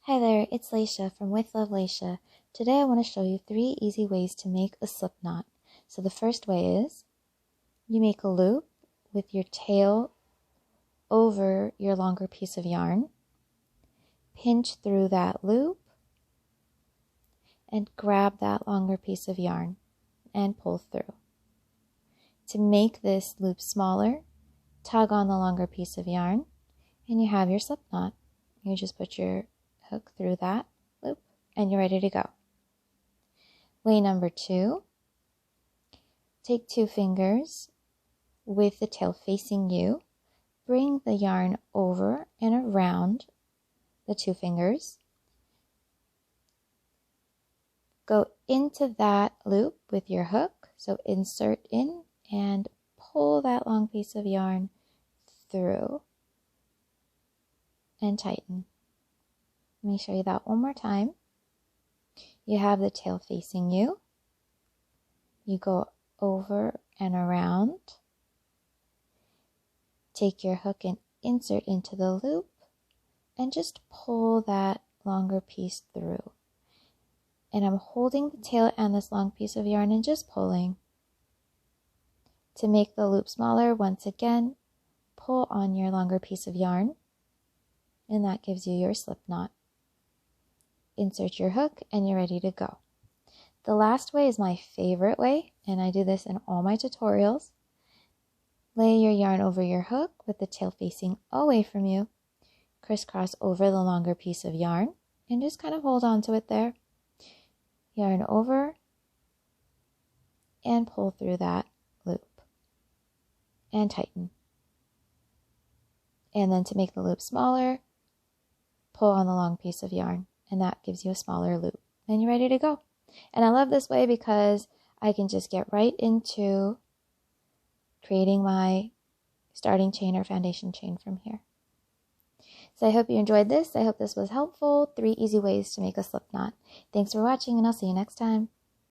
Hi there, it's Leisha from With Love Leisha. Today I want to show you 3 easy ways to make a slip knot. So the first way is you make a loop with your tail over your longer piece of yarn, pinch through that loop, and grab that longer piece of yarn and pull through. To make this loop smaller, tug on the longer piece of yarn and you have your slip knot. You just put your hook through that loop and you're ready to go. Way number 2, take 2 fingers with the tail facing you, bring the yarn over and around the 2 fingers, go into that loop with your hook, so insert in and pull that long piece of yarn through and tighten. Let me show you that one more time. You have the tail facing you. You go over and around. Take your hook and insert into the loop and just pull that longer piece through. And I'm holding the tail and this long piece of yarn and just pulling. To make the loop smaller, once again, pull on your longer piece of yarn and that gives you your slip knot. Insert your hook and you're ready to go. The last way is my favorite way, and I do this in all my tutorials. Lay your yarn over your hook with the tail facing away from you. Crisscross over the longer piece of yarn and just kind of hold on to it there. Yarn over and pull through that loop and tighten. And then to make the loop smaller, pull on the long piece of yarn. And that gives you a smaller loop. And you're ready to go. And I love this way because I can just get right into creating my starting chain or foundation chain from here. So I hope you enjoyed this. I hope this was helpful. 3 easy ways to make a slip knot. Thanks for watching and I'll see you next time.